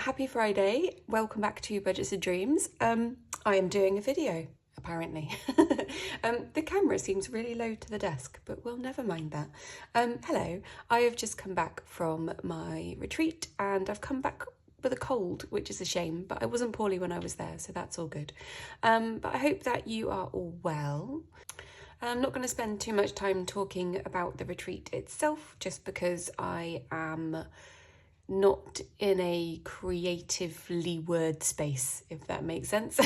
Happy Friday. Welcome back to Budgets and Dreams. I am doing a video, apparently. The camera seems really low to the desk, but we'll never mind that. Hello, I have just come back from my retreat and I've come back with a cold, which is a shame, but I wasn't poorly when I was there, so that's all good. But I hope that you are all well. I'm not going to spend too much time talking about the retreat itself, just because I am not in a creatively word space, if that makes sense.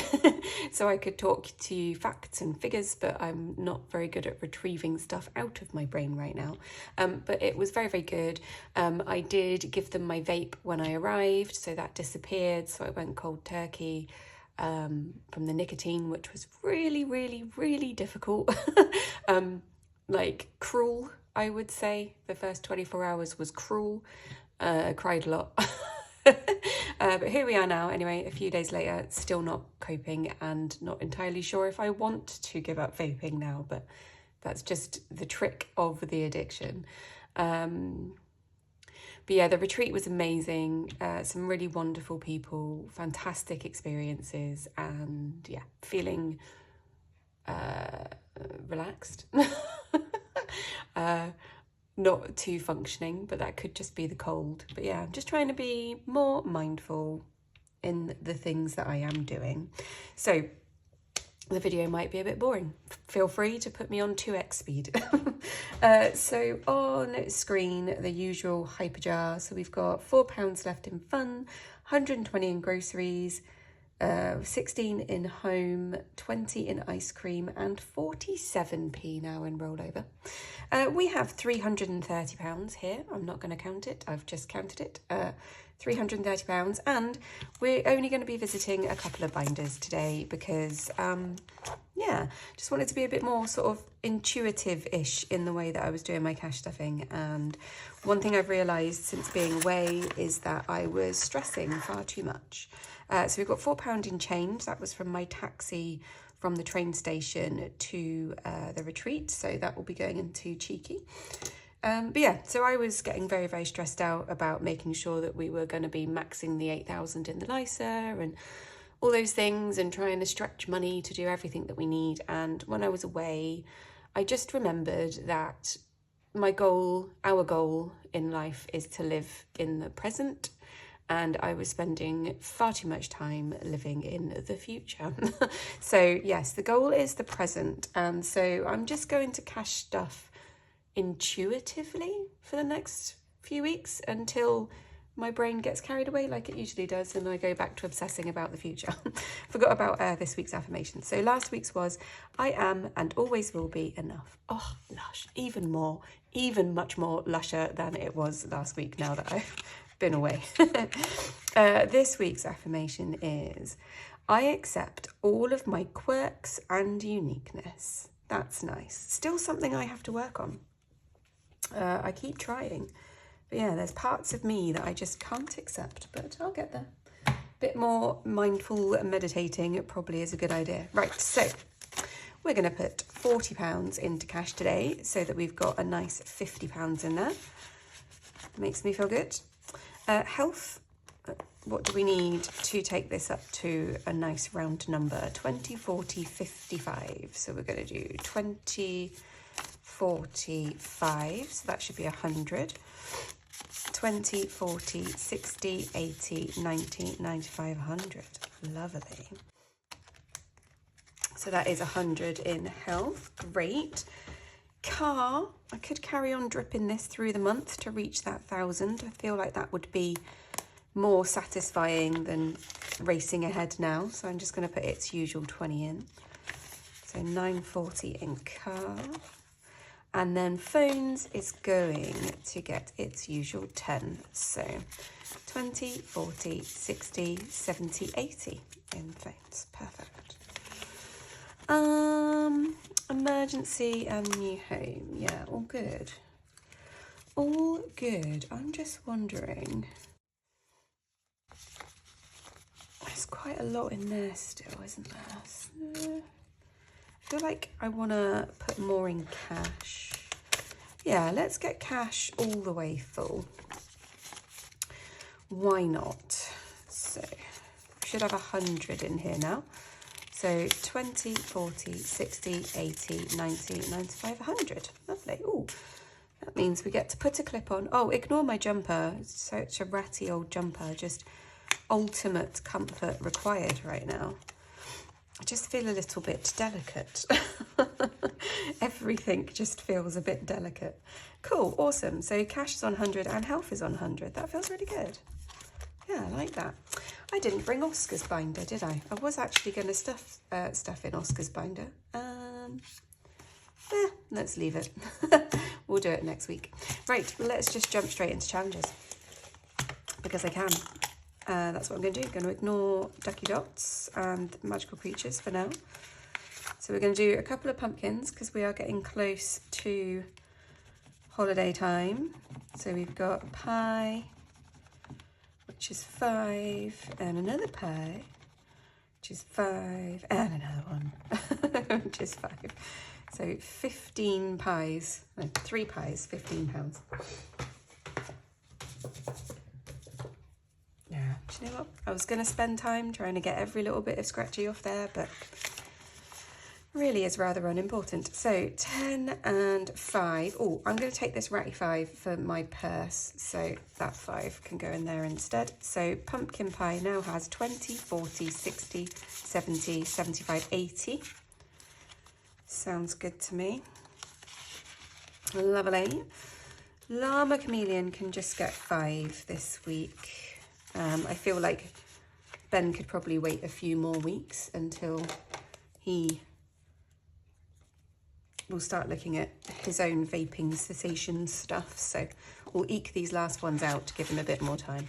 So I could talk to you facts and figures, but I'm not very good at retrieving stuff out of my brain right now. But it was very, very good. I did give them my vape when I arrived, so that disappeared. So I went cold turkey from the nicotine, which was really, really, really difficult. Like cruel, I would say. The first 24 hours was cruel. I cried a lot. But here we are now anyway, a few days later, still not coping and not entirely sure if I want to give up vaping now, but that's just the trick of the addiction. But yeah, the retreat was amazing. Some really wonderful people, fantastic experiences, and yeah, feeling relaxed. Not too functioning, but that could just be the cold. But yeah, I'm just trying to be more mindful in the things that I am doing. So the video might be a bit boring. Feel free to put me on 2x speed. So on screen, the usual hyperjar. So we've got £4 left in fun, 120 in groceries, 16 in home, 20 in ice cream, and 47p now in rollover. We have £330 here. I'm not going to count it. I've just counted it. £330, and we're only going to be visiting a couple of binders today because, yeah, just wanted to be a bit more sort of intuitive-ish in the way that I was doing my cash stuffing. And one thing I've realised since being away is that I was stressing far too much. So we've got £4 in change. That was from my taxi from the train station to the retreat. So that will be going into Cheeky. But yeah, so I was getting very, very stressed out about making sure that we were going to be maxing the 8,000 in the LISA and all those things and trying to stretch money to do everything that we need. And when I was away, I just remembered that my goal, our goal in life is to live in the present. And I was spending far too much time living in the future. So yes, the goal is the present. And so I'm just going to cash stuff intuitively for the next few weeks until my brain gets carried away like it usually does and I go back to obsessing about the future. Forgot about this week's affirmation. So last week's was, I am and always will be enough. Oh, lush, even much more lusher than it was last week now that I've been away. This week's affirmation is, I accept all of my quirks and uniqueness. That's nice. Still something I have to work on. I keep trying. But yeah, there's parts of me that I just can't accept, but I'll get there. Bit more mindful meditating probably is a good idea. Right, so we're going to put £40 into cash today so that we've got a nice £50 in there. Makes me feel good. Health, what do we need to take this up to a nice round number? 20, 40, 55. So we're going to do 20, 45. So that should be 100. 20, 40, 60, 80, 90, 95, 100. Lovely. So that is 100 in health. Great. Car, I could carry on dripping this through the month to reach that 1,000. I feel like that would be more satisfying than racing ahead now. So I'm just going to put its usual 20 in. So 940 in car. And then phones is going to get its usual 10. So 20, 40, 60, 70, 80 in phones. Perfect. Emergency and new home. Yeah, all good. All good. I'm just wondering. There's quite a lot in there still, isn't there? I feel like I want to put more in cash. Yeah, let's get cash all the way full. Why not? should have 100 in here now. So 20, 40, 60, 80, 90, 95, 100. Lovely. Ooh, that means we get to put a clip on. Oh, ignore my jumper. It's such a ratty old jumper. Just ultimate comfort required right now. I just feel a little bit delicate. Everything just feels a bit delicate. Cool, awesome. So cash is on 100 and health is on 100. That feels really good. Yeah, I like that. I didn't bring Oscar's binder, did I? I was actually going to stuff in Oscar's binder. Let's leave it. We'll do it next week. Right, let's just jump straight into challenges because I can. That's what I'm going to do. I'm going to ignore Ducky Dots and magical creatures for now. So we're going to do a couple of pumpkins because we are getting close to holiday time. So we've got pie, which is 5, and another pie, which is 5, and another one, which is 5. So 15 pies, no, 3 pies, £15. Yeah, do you know what? I was going to spend time trying to get every little bit of scratchy off there, but really is rather unimportant. So 10 and 5. Oh, I'm going to take this ratty 5 for my purse, so that 5 can go in there instead. So pumpkin pie now has 20, 40, 60, 70, 75, 80. Sounds good to me. Lovely. Llama Chameleon can just get 5 this week. I feel like Ben could probably wait a few more weeks until he will start looking at his own vaping cessation stuff. So we'll eke these last ones out to give him a bit more time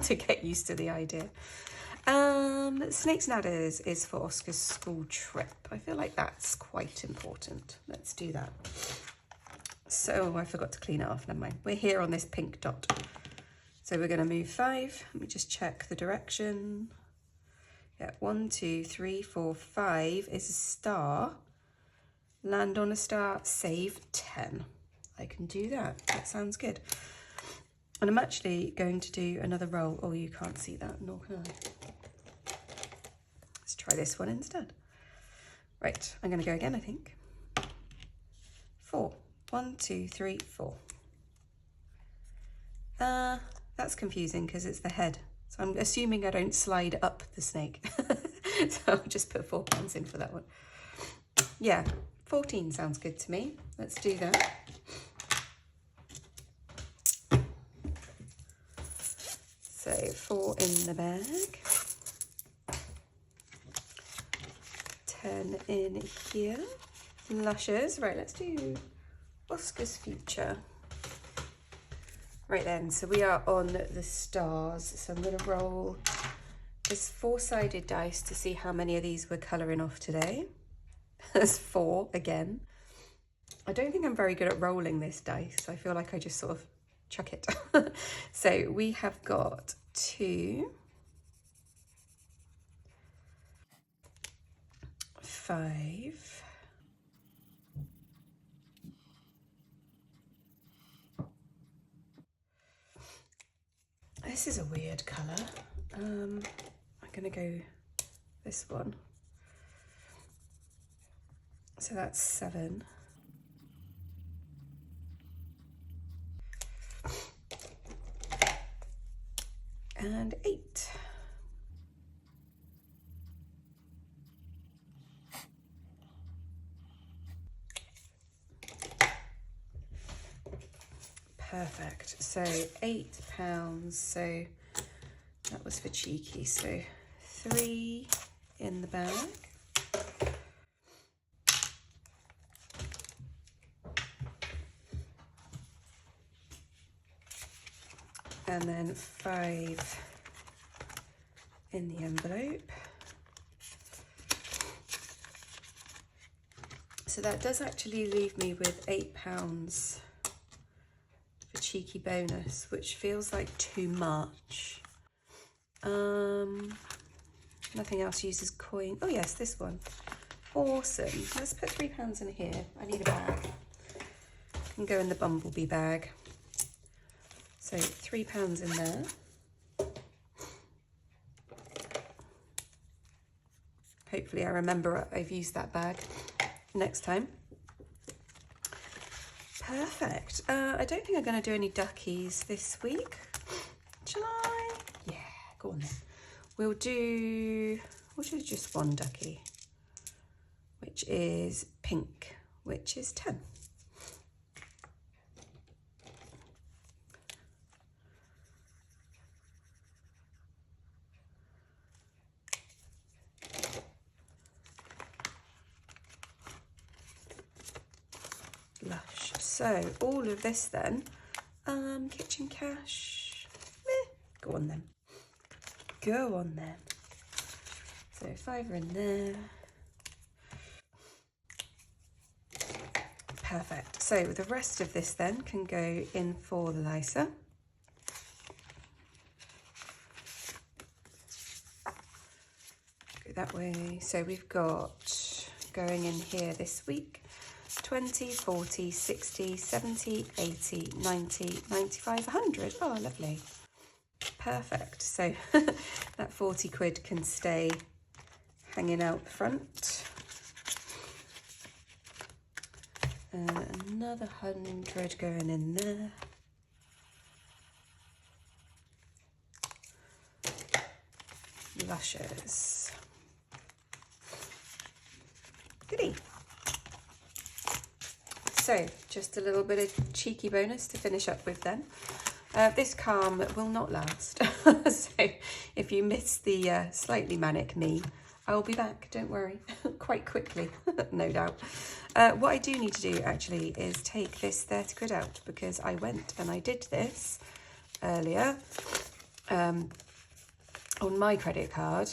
to get used to the idea. Snakes and Adders is for Oscar's school trip. I feel like that's quite important. Let's do that. So I forgot to clean it off. Never mind. We're here on this pink dot. So we're going to move 5. Let me just check the direction. Yeah, 1, 2, 3, 4, 5 is a star. Land on a star, save 10. I can do that. That sounds good. And I'm actually going to do another roll. Oh, you can't see that, nor can I. Let's try this one instead. Right, I'm going to go again, I think. 4. 1, 2, 3, 4. That's confusing because it's the head. So I'm assuming I don't slide up the snake. So I'll just put £4 in for that one. Yeah, 14 sounds good to me. Let's do that. So 4 in the bag. 10 in here. Lushes. Right, let's do Oscar's future. Right then, so we are on the stars. So I'm going to roll this 4-sided dice to see how many of these we're colouring off today. There's 4 again. I don't think I'm very good at rolling this dice. I feel like I just sort of chuck it. So we have got 2, 5, this is a weird colour. I'm going to go this one. So that's 7. And 8. Perfect. So £8. So that was for cheeky. So 3 in the bag. And then 5 in the envelope. So that does actually leave me with £8 for cheeky bonus, which feels like too much. Nothing else uses coin. Oh yes, this one. Awesome. Let's put £3 in here. I need a bag. Can go in the bumblebee bag. So £3 in there. hopefully I remember I've used that bag next time. Perfect. I don't think I'm going to do any duckies this week. Shall I? Yeah, go on then. We'll do just one ducky, which is pink, which is 10. Lush. So all of this then, kitchen cash, go on then. Go on then. So 5 are in there. Perfect. So the rest of this then can go in for the Lysa. Go that way. So we've got going in here this week 20, 40, 60, 70, 80, 90, 95, 100. Oh, lovely. Perfect. So that 40 quid can stay hanging out the front. Another 100 going in there. Lushes. Goodie. So just a little bit of cheeky bonus to finish up with then. This calm will not last. So if you miss the slightly manic me, I will be back, don't worry, quite quickly, no doubt. What I do need to do actually is take this 30 quid out, because I went and I did this earlier on my credit card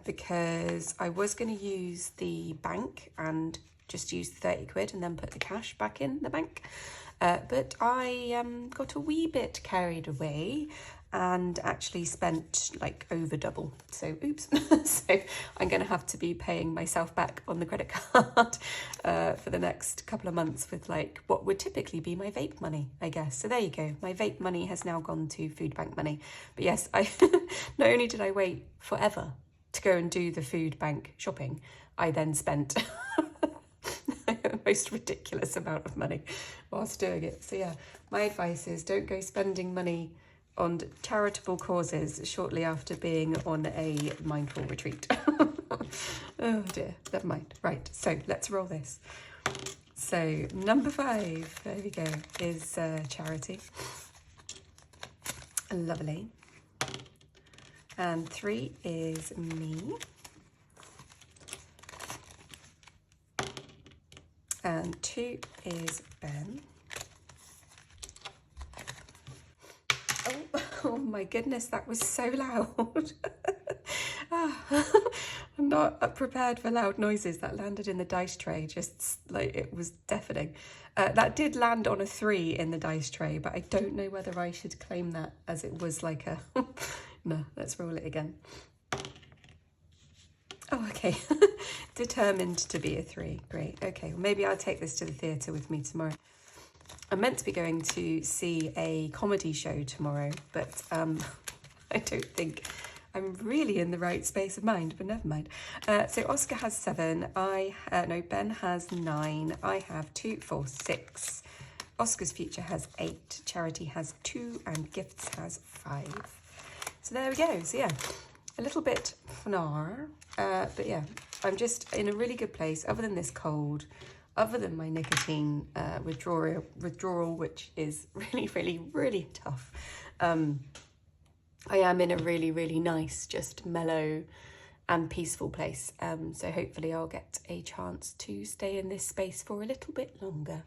because I was going to use the bank and just use the 30 quid and then put the cash back in the bank. But I got a wee bit carried away and actually spent like over double. So oops. So I'm going to have to be paying myself back on the credit card for the next couple of months with like what would typically be my vape money, I guess. So there you go. My vape money has now gone to food bank money. But yes, I not only did I wait forever to go and do the food bank shopping, I then spent the most ridiculous amount of money whilst doing it. So yeah, my advice is don't go spending money on charitable causes shortly after being on a mindful retreat. Oh dear, never mind. Right, so let's roll this. So number 5, there we go, is charity. Lovely. And 3 is me. And 2 is Ben. Oh my goodness, that was so loud. I'm not prepared for loud noises. That landed in the dice tray, just like it was deafening. That did land on a 3 in the dice tray, but I don't know whether I should claim that as it was like a... No, let's roll it again. Oh, okay. Determined to be a 3. Great. Okay, well, maybe I'll take this to the theatre with me tomorrow. I'm meant to be going to see a comedy show tomorrow, but I don't think I'm really in the right space of mind, but never mind. So Oscar has 7. Ben has 9. I have 2, 4, 6. Oscar's future has 8. Charity has 2, and Gifts has 5. So there we go. So yeah, a little bit fnar, but yeah, I'm just in a really good place. Other than this cold, other than my nicotine withdrawal, which is really tough, I am in a really nice, just mellow and peaceful place. So hopefully I'll get a chance to stay in this space for a little bit longer.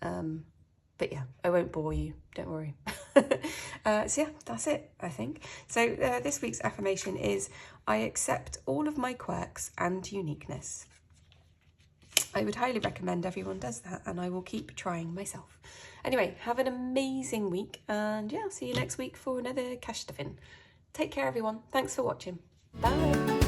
But yeah, I won't bore you, don't worry. So yeah, that's it, I think. So this week's affirmation is, I accept all of my quirks and uniqueness. I would highly recommend everyone does that, and I will keep trying myself. Anyway, have an amazing week, and yeah, I'll see you next week for another cash stuffing. Take care, everyone. Thanks for watching. Bye.